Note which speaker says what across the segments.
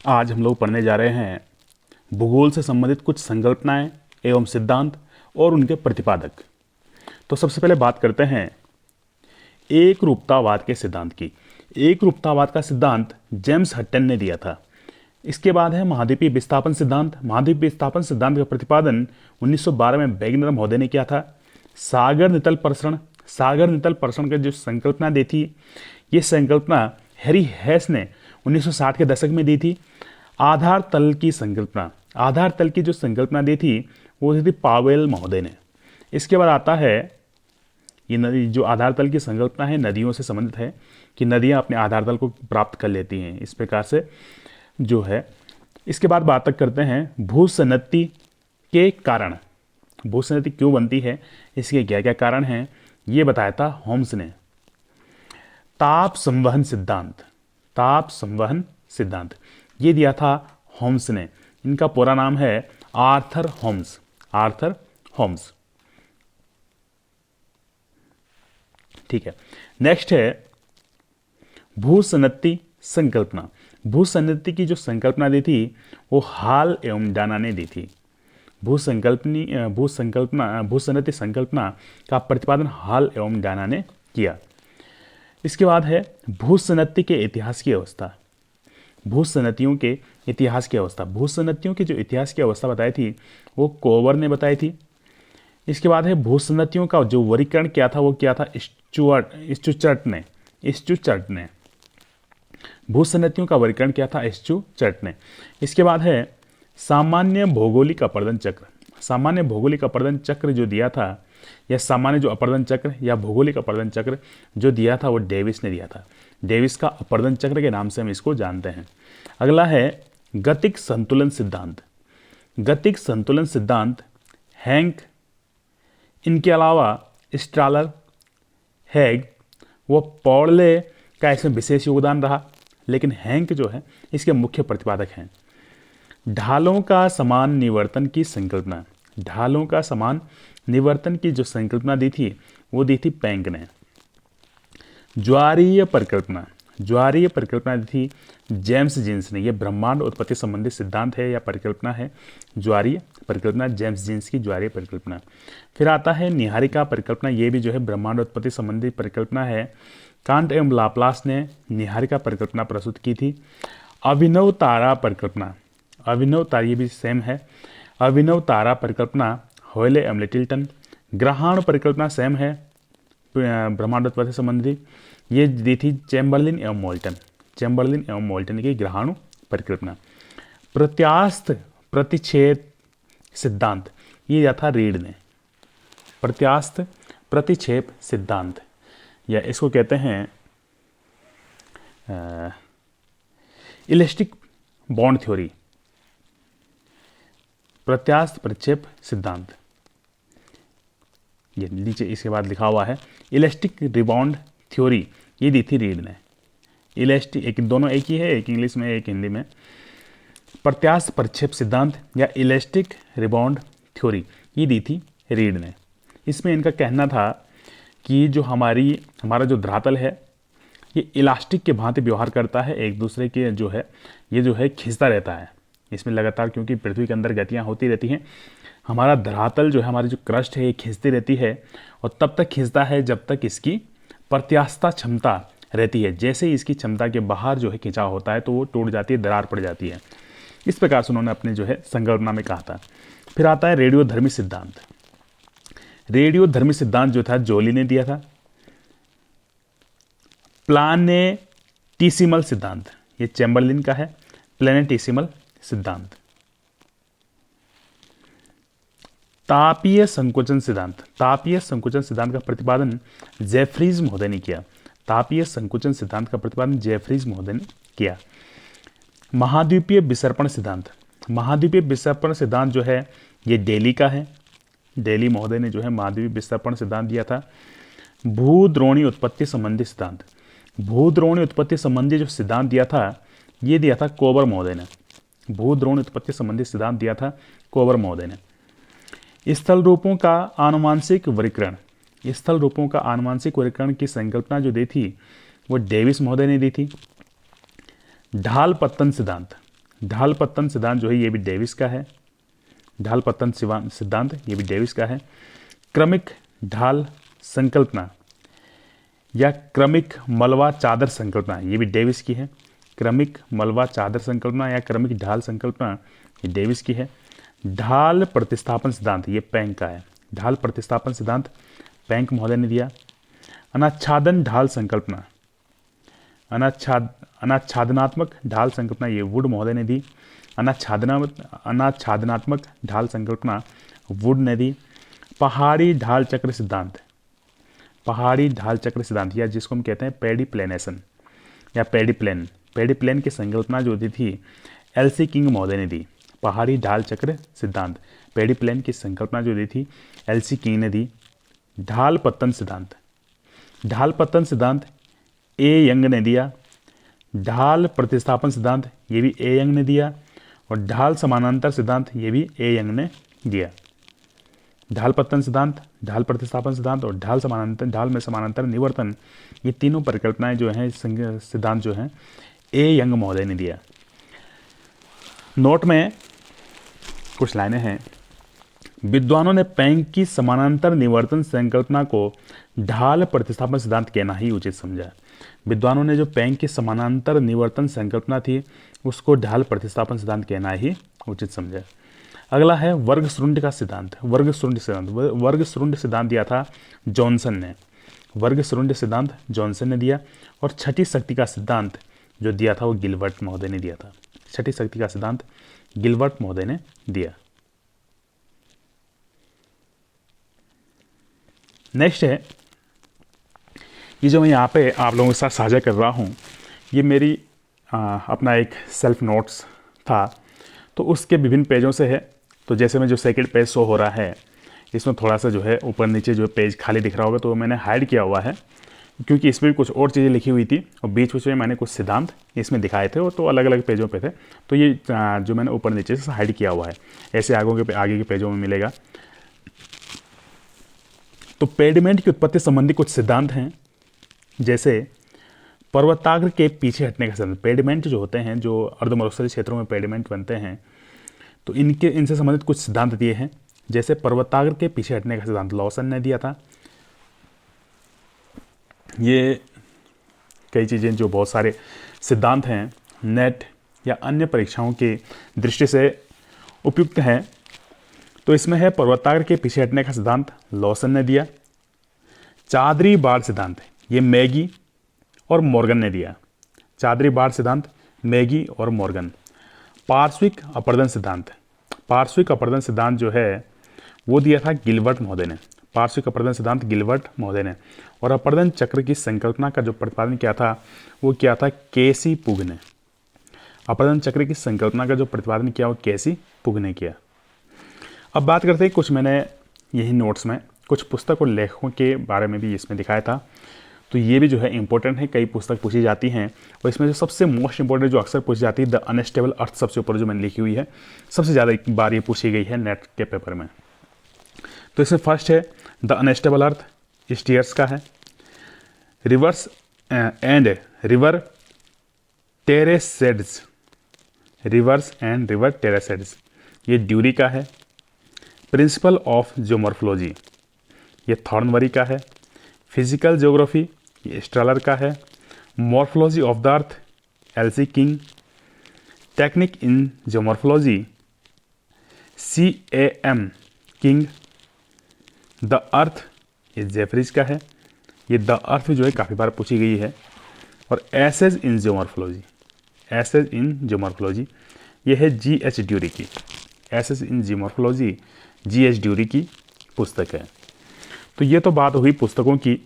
Speaker 1: आज हम लोग पढ़ने जा रहे हैं भूगोल से संबंधित कुछ संकल्पनाएं एवं सिद्धांत और उनके प्रतिपादक। तो सबसे पहले बात करते हैं एक रूपतावाद के सिद्धांत की। एक रूपतावाद का सिद्धांत जेम्स हटन ने दिया था। इसके बाद है महाद्वीपीय विस्थापन सिद्धांत। महाद्वीपीय विस्थापन सिद्धांत का प्रतिपादन 1912 में वेगनर महोदय ने किया था। सागर नितल प्रसरण, सागर नितल प्रसरण की जो संकल्पना दी थी, ये संकल्पना हैरी हेस ने 1960 के दशक में दी थी। आधार तल की संकल्पना, आधार तल की जो संकल्पना दी थी वो दी थी पावेल महोदय ने। इसके बाद आता है ये नदी, जो आधार तल की संकल्पना है नदियों से संबंधित है कि नदियां अपने आधार तल को प्राप्त कर लेती हैं इस प्रकार से जो है। इसके बाद बात करते हैं भूसन्नति के कारण। भूसन्नति क्यों बनती है, इसके क्या क्या कारण हैं, ये बताया था होम्स ने। ताप संवहन सिद्धांत, ताप संवहन सिद्धांत ये दिया था होम्स ने। इनका पूरा नाम है आर्थर होम्स, आर्थर होम्स। ठीक है, नेक्स्ट है भूसन्नति संकल्पना। भूसन्नति की जो संकल्पना दी थी वो हाल एवं डाना ने दी थी। भूसन्नति संकल्पना का प्रतिपादन हाल एवं डाना ने किया। इसके बाद है भूसन्नति के इतिहास की अवस्था। भूसन्नतियों के इतिहास की अवस्था, भूसन्नतियों के जो इतिहास की अवस्था बताई थी वो कोवर ने बताई थी। इसके बाद है भूसन्नतियों का जो वर्गीकरण किया था वो किया था स्टुचर्ट ने। भूसन्नतियों का वर्गीकरण किया था स्टुचर्ट ने। इसके बाद है सामान्य भौगोलिक अपर्दन चक्र। सामान्य भौगोलिक अपर्दन चक्र जो दिया था, या सामान्य जो अपर्दन चक्र या भौगोलिक अपर्दन चक्र जो दिया था वो डेविस ने दिया था। डेविस का अपर्दन चक्र के नाम से हम इसको जानते हैं। अगला है गतिक संतुलन सिद्धांत। गतिक संतुलन सिद्धांत हैंक, इनके अलावा स्ट्रालर, हैग व पॉडले का इसमें विशेष योगदान रहा, लेकिन हैंक जो है इसके मुख्य प्रतिपादक हैं। ढालों का समान निवर्तन की संकल्पना, ढालों का समान निवर्तन की जो संकल्पना दी थी वो दी थी पैंक ने। ज्वारीय परिकल्पना, ज्वारीय परिकल्पना दी थी जेम्स जीन्स ने। यह ब्रह्मांड उत्पत्ति संबंधित सिद्धांत है या परिकल्पना है, ज्वारीय परिकल्पना, जेम्स जीन्स की ज्वारीय परिकल्पना। फिर आता है निहारिका परिकल्पना। ये भी जो है ब्रह्मांड उत्पत्ति संबंधी परिकल्पना है। कांट एवं लाप्लास ने निहारिका परिकल्पना प्रस्तुत की थी। अभिनव तारा परिकल्पना, अभिनव तारा ये भी सेम है। अभिनव तारा परिकल्पना होयले एवं लिटिलटन। ग्रहाण परिकल्पना सेम है ब्रह्मांड उत्पत्ति संबंधी, ये दी थी चैम्बरलिन एवं मोल्टन। चैम्बरलिन एवं मोल्टन की ग्रहाणु परिकल्पना। प्रत्यास्थ प्रतिच्छेद सिद्धांत ये दिया था रीड ने। प्रत्यास्थ प्रतिक्षेप सिद्धांत या इसको कहते हैं इलास्टिक बॉन्ड थ्योरी। प्रत्यास्थ प्रतिक्षेप सिद्धांत ये नीचे इसके बाद लिखा हुआ है इलास्टिक रिबाउंड थ्योरी, ये दी थी रीड ने। इलास्टिक एक, दोनों एक ही है, एक इंग्लिश में एक हिंदी में। प्रत्यास्थ प्रतिक्षेप सिद्धांत या इलास्टिक रिबाउंड थ्योरी ये दी थी रीड ने। इसमें इनका कहना था कि जो हमारा जो धरातल है ये इलास्टिक के भांति व्यवहार करता है, एक दूसरे के जो है ये जो है खींचता रहता है इसमें लगातार, क्योंकि पृथ्वी के अंदर गतियां होती रहती हैं। हमारा धरातल जो है, हमारी जो क्रस्ट है ये खींचती रहती है और तब तक खींचता है जब तक इसकी प्रत्यास्थता क्षमता रहती है। जैसे ही इसकी क्षमता के बाहर जो है खिंचाव होता है तो वो टूट जाती है, दरार पड़ जाती है। इस प्रकार से उन्होंने अपने जो है संकल्पना में कहा था। फिर आता है रेडियोधर्मी सिद्धांत। रेडियोधर्मी सिद्धांत जो था जोली ने दिया था। प्लानेटिसिमल सिद्धांत ये चैम्बरलिन का है। प्लानेटिसिमल सिद्धांत। तापीय संकोचन सिद्धांत, तापीय संकोचन सिद्धांत का प्रतिपादन जेफ्रीज महोदय ने किया। तापीय संकोचन सिद्धांत का प्रतिपादन जेफ्रीज महोदय ने किया। महाद्वीपीय विसर्पण सिद्धांत, महाद्वीपीय विसर्पण सिद्धांत जो है ये डेली का है। डेली महोदय ने जो है महाद्वीपीय विसर्पण सिद्धांत दिया था। भूद्रोणी उत्पत्ति संबंधी सिद्धांत, भूद्रोणी उत्पत्ति संबंधी जो सिद्धांत दिया था ये दिया था कोबर महोदय ने। भूद्रोणी उत्पत्ति संबंधी सिद्धांत दिया था कोबर महोदय ने। स्थल रूपों का आनुवांशिक वर्गीकरण, स्थल रूपों का आनुवांशिक वर्गीकरण की संकल्पना जो दी थी वो डेविस महोदय ने दी थी। ढाल पत्तन सिद्धांत, ढाल पतन सिद्धांत जो है ये भी डेविस का है। ढाल पतन सिद्धांत ये भी डेविस का है। क्रमिक ढाल संकल्पना या क्रमिक मलबा चादर संकल्पना ये भी डेविस की है। क्रमिक मलबा चादर संकल्पना या क्रमिक ढाल संकल्पना ये डेविस की है। ढाल प्रतिस्थापन सिद्धांत ये पैंक का है। ढाल प्रतिस्थापन सिद्धांत पैंक महोदय ने दिया। अनाच्छादन ढाल संकल्पना, अनाच्छादनात्मक ढाल संकल्पना ये वुड महोदय ने दी। अनाच्छादनात्मक ढाल संकल्पना वुड ने दी। पहाड़ी ढाल चक्र सिद्धांत, पहाड़ी ढाल चक्र सिद्धांत या जिसको हम कहते हैं पेडिप्लेनेशन या पेडिप्लेन, पेडिप्लेन की संकल्पना जो दी थी एलसी किंग महोदय ने दी। पहाड़ी ढाल चक्र सिद्धांत, पेडिप्लेन की संकल्पना जो दी थी एलसी किंग ने दी। ढाल पतन सिद्धांत, ढाल पतन सिद्धांत ए यंग ने दिया। ढाल प्रतिस्थापन सिद्धांत ये भी ए यंग ने दिया। और ढाल समानांतर सिद्धांत ये भी ए यंग ने दिया। ढाल पतन सिद्धांत, ढाल प्रतिस्थापन सिद्धांत और ढाल समानांतर, ढाल में समानांतर निवर्तन, ये तीनों परिकल्पनाएं जो हैं सिद्धांत जो हैं ए यंग महोदय ने दिया। नोट में कुछ लाइनें हैं। विद्वानों ने पैंक की समानांतर निवर्तन संकल्पना को ढाल प्रतिस्थापन सिद्धांत कहना ही उचित समझा। विद्वानों ने जो पैंक की समानांतर निवर्तन संकल्पना थी उसको ढाल प्रतिस्थापन सिद्धांत कहना ही उचित समझा। अगला है वर्ग शुंड का सिद्धांत। वर्ग शुंड सिद्धांत, वर्ग शुंड सिद्धांत दिया था जॉनसन ने। वर्ग शुंड सिद्धांत जॉनसन ने दिया। और छठी शक्ति का सिद्धांत जो दिया था वो गिलबर्ट महोदय ने दिया था। छठी शक्ति का सिद्धांत गिलबर्ट महोदय ने दिया। नेक्स्ट है, ये जो मैं यहाँ पे आप लोगों के साथ साझा कर रहा हूँ ये मेरी अपना एक सेल्फ नोट्स था, तो उसके विभिन्न पेजों से है। तो जैसे मैं जो सेकंड पेज शो हो रहा है इसमें थोड़ा सा जो है ऊपर नीचे जो पेज खाली दिख रहा होगा तो मैंने हाइड किया हुआ है, क्योंकि इसमें भी कुछ और चीज़ें लिखी हुई थी और बीच बीच में मैंने कुछ सिद्धांत इसमें दिखाए थे और तो अलग अलग पेजों पे थे, तो ये जो मैंने ऊपर नीचे से हाइड किया हुआ है ऐसे आगे के पेजों में मिलेगा। तो पेडिमेंट की उत्पत्ति संबंधी कुछ सिद्धांत हैं, जैसे पर्वताग्र के पीछे हटने का सिद्धांत। पेडिमेंट जो होते हैं, जो अर्धमरुस्थलीय क्षेत्रों में पेडिमेंट बनते हैं, तो इनसे संबंधित कुछ सिद्धांत दिए हैं। जैसे पर्वताग्र के पीछे हटने का सिद्धांत लॉसन ने दिया था। ये कई चीज़ें जो बहुत सारे सिद्धांत हैं नेट या अन्य परीक्षाओं की दृष्टि से उपयुक्त हैं, तो इसमें है पर्वताग्र के पीछे हटने का सिद्धांत लॉसन ने दिया। चादरी बाड़ सिद्धांत ये मैगी और मॉर्गन ने दिया। चादरी बाड़ सिद्धांत मैगी और मॉर्गन। पार्श्विक अपर्दन सिद्धांत, पार्श्विक अपर्दन सिद्धांत जो है वो दिया था गिलबर्ट महोदय ने। पार्श्विक अपर्दन सिद्धांत गिलबर्ट महोदय ने। और अपर्दन चक्र की संकल्पना का जो प्रतिपादन किया था वो किया था केसी पुग ने। अपर्दन चक्र की संकल्पना का जो प्रतिपादन किया वो केसी पुग ने किया। अब बात करते हैं कुछ मैंने यही नोट्स में कुछ पुस्तक और लेखकों के बारे में भी इसमें दिखाया था, तो ये भी जो है इंपॉर्टेंट है। कई पुस्तक पूछी जाती हैं और इसमें जो सबसे मोस्ट इंपॉर्टेंट जो अक्सर पूछी जाती है द अनस्टेबल अर्थ, सबसे ऊपर जो मैंने लिखी हुई है, सबसे ज़्यादा बार ये पूछी गई है नेट के पेपर में। तो इसमें फर्स्ट है द अनस्टेबल अर्थ, स्टीयर्स का है। Rivers and river terraces, rivers and river terraces ये ड्यूरी का है। प्रिंसिपल ऑफ जियोमॉर्फोलॉजी ये थॉर्नबरी का है। फिजिकल ज्योग्राफी ये स्ट्रलर का है। Morphology of the earth LC king. Technique in geomorphology CAM king. The earth ये जेफरीज का है। ये द अर्थ जो है काफ़ी बार पूछी गई है। और essays in geomorphology, essays in geomorphology ये है GH ड्यूरी की। Essays in geomorphology GH Dury की पुस्तक है। तो ये तो बात हुई पुस्तकों की।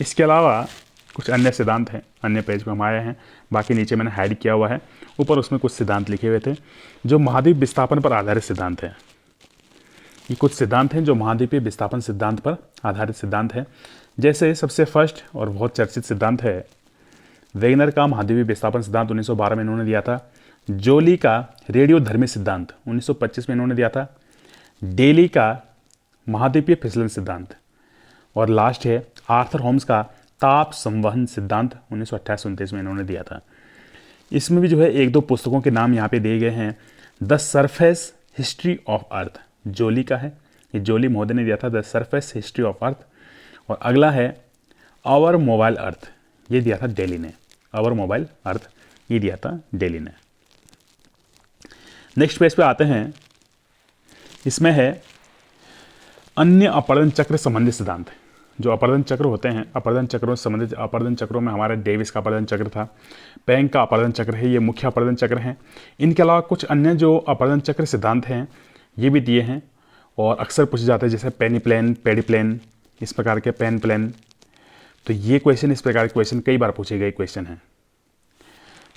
Speaker 1: इसके अलावा कुछ अन्य सिद्धांत हैं, अन्य पेज पे हम आए हैं, बाकी नीचे मैंने हाइड किया हुआ है, ऊपर उसमें कुछ सिद्धांत लिखे हुए थे जो महाद्वीप विस्थापन पर आधारित सिद्धांत हैं। ये कुछ सिद्धांत हैं जो महाद्वीपीय विस्थापन सिद्धांत पर आधारित सिद्धांत है। जैसे सबसे फर्स्ट और बहुत चर्चित सिद्धांत है वेगनर का महाद्वीपीय विस्थापन सिद्धांत 1912 में इन्होंने दिया था। जोली का रेडियोधर्मी सिद्धांत 1925 में इन्होंने दिया था। डेली का महाद्वीपीय फिसलन सिद्धांत। और लास्ट है आर्थर होम्स का ताप संवहन सिद्धांत 1928-29 में इन्होंने दिया था। इसमें भी जो है एक दो पुस्तकों के नाम यहाँ पे दिए गए हैं। The surface history of earth, Joly का है, ये जोली महोदय ने दिया था the surface history of earth. और अगला है आवर मोबाइल अर्थ, ये दिया था डेली ने, आवर मोबाइल अर्थ ये दिया था डेली ने। नेक्स्ट पेज पे आते हैं, इसमें है अन्य अपरदन चक्र संबंधित सिद्धांत। जो अपरदन चक्र होते हैं, अपरदन चक्रों से संबंधित, अपरदन चक्रों में हमारा डेविस का अपरदन चक्र था, पैंग का अपरदन चक्र है, ये मुख्य अपरदन चक्र हैं। इनके अलावा कुछ अन्य जो अपरदन चक्र सिद्धांत हैं ये भी दिए हैं और अक्सर पूछे जाते हैं, जैसे पेनी प्लेन, पेडी प्लेन, इस प्रकार के पेन प्लेन। तो ये क्वेश्चन, इस प्रकार के क्वेश्चन कई बार पूछे गए क्वेश्चन हैं।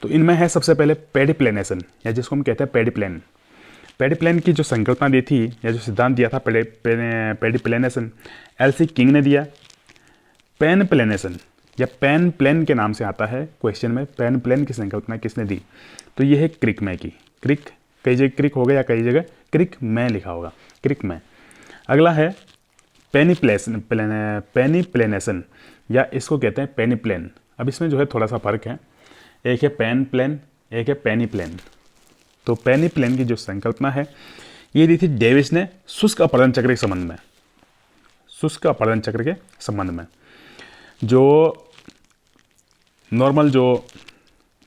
Speaker 1: तो इनमें है सबसे पहले पेडी प्लेनेशन, या जिसको हम कहते हैं पेडी प्लेन। पेडी प्लेन की जो संकल्पना दी थी या जो सिद्धांत दिया था पेडी प्लेनेशन, एलसी किंग ने दिया। पेन प्लेनेशन या पेन प्लेन के नाम से आता है क्वेश्चन में, पेन प्लेन की संकल्पना किसने दी? तो ये है क्रिक में की। क्रिक, कई जगह क्रिक होगा या कई जगह क्रिक में लिखा होगा, क्रिक में। अगला है पेनी प्लेनेशन, या इसको कहते हैं पेनी प्लेन। अब इसमें जो है थोड़ा सा फर्क है, एक है पेन प्लेन, एक है पेनी प्लेन। तो पेनी प्लेन की जो संकल्पना है ये दी थी डेविस ने शुष्क अपरदन चक्र के संबंध में, शुष्क अपरदन चक्र के संबंध में। जो नॉर्मल जो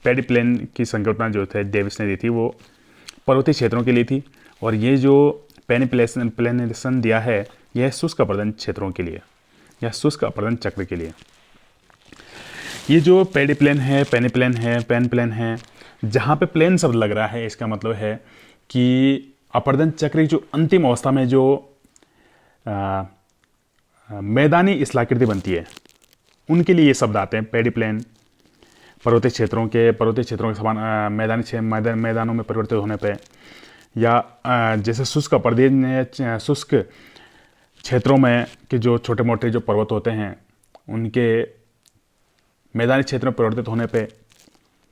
Speaker 1: पेडी प्लेन की संकल्पना जो थे डेविस ने दी थी वो पर्वतीय क्षेत्रों के लिए थी, और ये जो पेनी प्लेनेशन दिया है यह शुष्क अपरदन क्षेत्रों के लिए या शुष्क अपरदन चक्र के लिए। ये जो पेडी प्लेन है, पेनी प्लेन है, पेन प्लेन है, जहाँ पे प्लेन शब्द लग रहा है इसका मतलब है कि अपरदन चक्र की जो अंतिम अवस्था में जो मैदानी स्थलाकृति बनती है उनके लिए ये शब्द आते हैं। पेडी प्लेन पर्वतीय क्षेत्रों के समान मैदानों में परिवर्तित होने पे, या जैसे शुष्क अपरदन शुष्क क्षेत्रों में के जो छोटे मोटे जो पर्वत होते हैं उनके मैदानी क्षेत्र में परिवर्तित होने पे,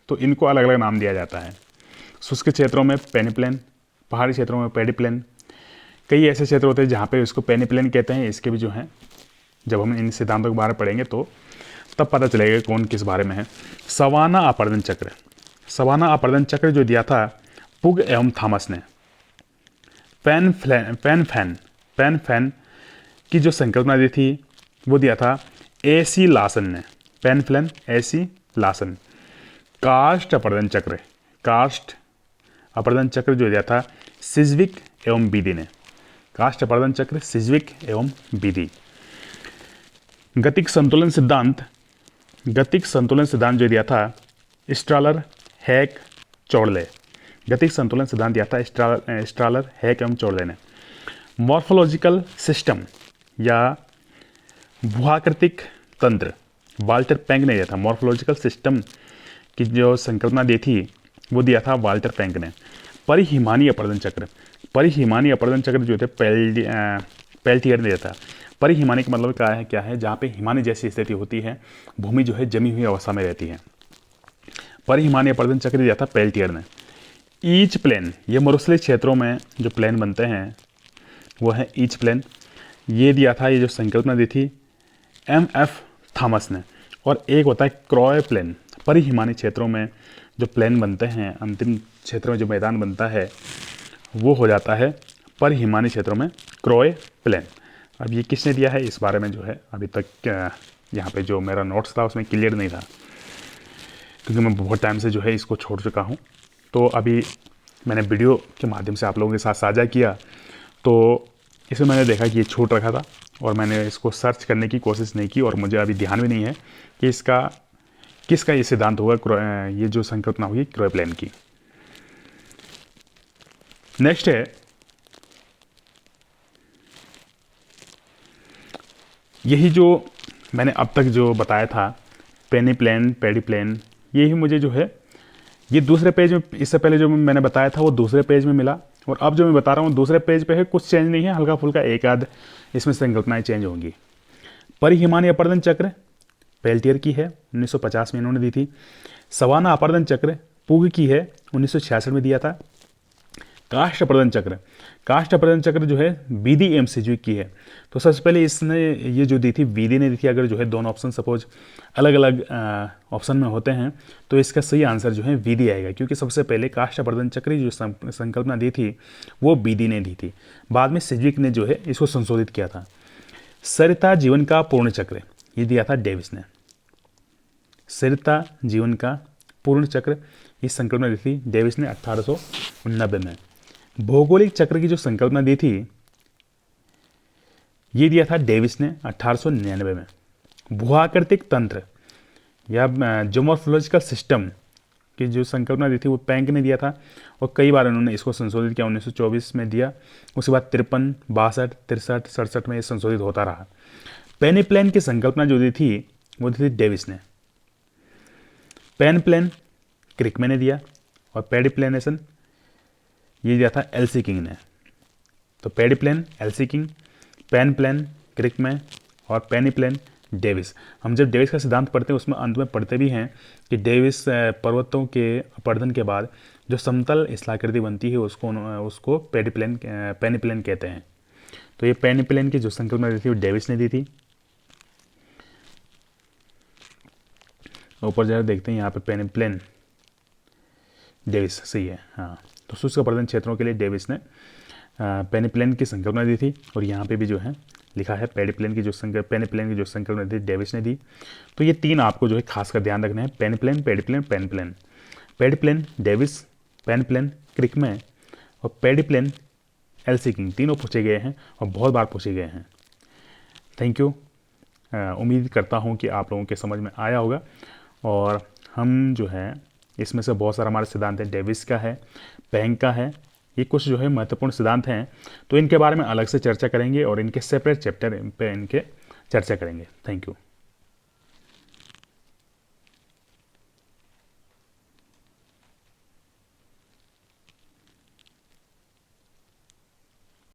Speaker 1: तो इनको अलग अलग नाम दिया जाता है। शुष्क क्षेत्रों में पेनी प्लेन, पहाड़ी क्षेत्रों में पेडी प्लेन। कई ऐसे क्षेत्र होते हैं जहाँ पे इसको पेनी प्लेन कहते हैं। इसके भी जो हैं, जब हम इन सिद्धांतों के बारे में पढ़ेंगे तो तब पता चलेगा कौन किस बारे में है। सवाना अपरदन चक्र, सवाना अपरदन चक्र जो दिया था पुग एवं थॉमस ने। पेन फैन की जो संकल्पना दी थी वो दिया था AC लासन ने, panfan AC Lawson. Karst अपरदन चक्र, कास्ट अपरदन चक्र जो दिया था सिज्विक एवं बीदी ने, कास्ट अपरदन चक्र सिज्विक एवं बीदी। गतिक संतुलन सिद्धांत, गतिक संतुलन सिद्धांत जो दिया था स्ट्रालर, हैक, चौड़ले। गतिक संतुलन सिद्धांत दिया था स्ट्रालर, हैक एवं चौड़ले ने। मॉर्फोलॉजिकल सिस्टम या भूआकृतिक तंत्र वाल्टर पैंक ने दिया था। मॉर्फोलॉजिकल सिस्टम की जो संकल्पना दी थी वो दिया था वाल्टर पैंक ने। परिहिमानी अपरदन चक्र, परिहिमानी अपरदन चक्र जो थे पेल्टियर ने दिया था। परिहिमानी का मतलब क्या है? जहाँ पे हिमानी जैसी स्थिति होती है, भूमि जो है जमी हुई अवस्था में रहती है। परिहिमानी अपरदन चक्र दिया था पेल्टियर ने। ईच प्लेन, ये मरुस्थलीय क्षेत्रों में जो प्लेन बनते हैं वो है ईच प्लेन, ये दिया था, ये जो संकल्पना दी थी MF थॉमस ने। और एक होता है क्रॉय प्लेन, परिहिमानी क्षेत्रों में जो प्लेन बनते हैं, अंतिम क्षेत्र में जो मैदान बनता है वो हो जाता है परिहिमानी क्षेत्रों में क्रॉय प्लेन। अब ये किसने दिया है इस बारे में जो है अभी तक यहाँ पे जो मेरा नोट्स था उसमें क्लियर नहीं था, क्योंकि मैं बहुत टाइम से जो है इसको छोड़ चुका हूँ। तो अभी मैंने वीडियो के माध्यम से आप लोगों के साथ साझा किया, तो इसमें मैंने देखा कि ये छूट रखा था और मैंने इसको सर्च करने की कोशिश नहीं की, और मुझे अभी ध्यान भी नहीं है कि इसका किसका ये सिद्धांत होगा, ये जो संकल्पना होगी क्रॉय प्लेन की। नेक्स्ट है यही जो मैंने अब तक जो बताया था पेनी प्लेन, पेडी प्लेन, यही मुझे जो है ये दूसरे पेज में, इससे पहले जो मैंने बताया था वो दूसरे पेज में मिला, और अब जो मैं बता रहा हूँ दूसरे पेज पे है। कुछ चेंज नहीं है, हल्का फुल्का एक आध इसमें संकल्पनाएं चेंज होंगी। परिहिमानी अपरदन चक्र पेल्टियर की है, 1950 में इन्होंने दी थी। सवाना अपरदन चक्र पुग की है, 1966 में दिया था। काष्ठप्रदन चक्र, काष्ठप्रदन चक्र जो है बीडी एमसीक्यू की है। तो सबसे पहले इसने ये जो दी थी बीडी ने दी थी। अगर जो है दोनों ऑप्शन सपोज अलग अलग ऑप्शन में होते हैं तो इसका सही आंसर जो है बीडी आएगा, क्योंकि सबसे पहले काष्ठप्रदन चक्र की जो संकल्पना दी थी वो बीडी ने दी थी। बाद में सिज्विक ने जो है इसको संशोधित किया था। सरिता जीवन का पूर्ण चक्र ये दिया था डेविस ने। सरिता जीवन का पूर्ण चक्र इस संकल्पना दी थी डेविस ने 1890 में। भौगोलिक चक्र की जो संकल्पना दी थी ये दिया था डेविस ने 1899 में। भूआकृतिक तंत्र या ज्योमोर्फोलॉजिकल सिस्टम की जो संकल्पना दी थी वो पैंक ने दिया था, और कई बार उन्होंने इसको संशोधित किया। 1924 में दिया, उसके बाद 53, 62, 63, 67 में ये संशोधित होता रहा। पेनिप्लेन की संकल्पना जो दी थी वो दी थी डेविस ने। पेनप्लेन क्रिकमैन ने दिया, और पेडिप्लेनेशन ये दिया था एलसी किंग ने। तो पेडिप्लेन एलसी किंग, पेनप्लेन क्रिकमैन और पेनिप्लेन डेविस। हम जब डेविस का सिद्धांत पढ़ते हैं उसमें अंत में पढ़ते भी हैं कि डेविस पर्वतों के अपर्दन के बाद जो समतल स्थलाकृति बनती है उसको पेनिप्लेन कहते हैं। तो ये पेनिप्लेन की जो संकल्पना दी थी वो डेविस ने दी थी। ऊपर जरा देखते हैं यहाँ पे पेनिप्लेन डेविस सही है, हाँ। तो शुष्क अपर्दन क्षेत्रों के लिए डेविस ने पेनिप्लेन की संकल्पना दी थी, और यहाँ पे भी जो है लिखा है पेनिप्लेन की जो संकल्पना दी डेविस ने दी। तो ये तीन आपको जो है खासकर ध्यान रखना है, पेनिप्लेन, पेडिप्लेन, पेनप्लेन। पेडिप्लेन डेविस, पेनप्लेन क्रिकमैन और पेडिप्लेन एलसी किंग, तीनों पूछे गए हैं और बहुत बार पूछे गए हैं। Thank you. उम्मीद करता हूँ कि आप लोगों के समझ में आया होगा। और हम जो है इसमें से बहुत सारा हमारे सिद्धांत है, डेविस का है, पैंक का है, ये कुछ जो है महत्वपूर्ण सिद्धांत हैं। तो इनके बारे में अलग से चर्चा करेंगे और इनके सेपरेट चैप्टर पे इनके चर्चा करेंगे। Thank you.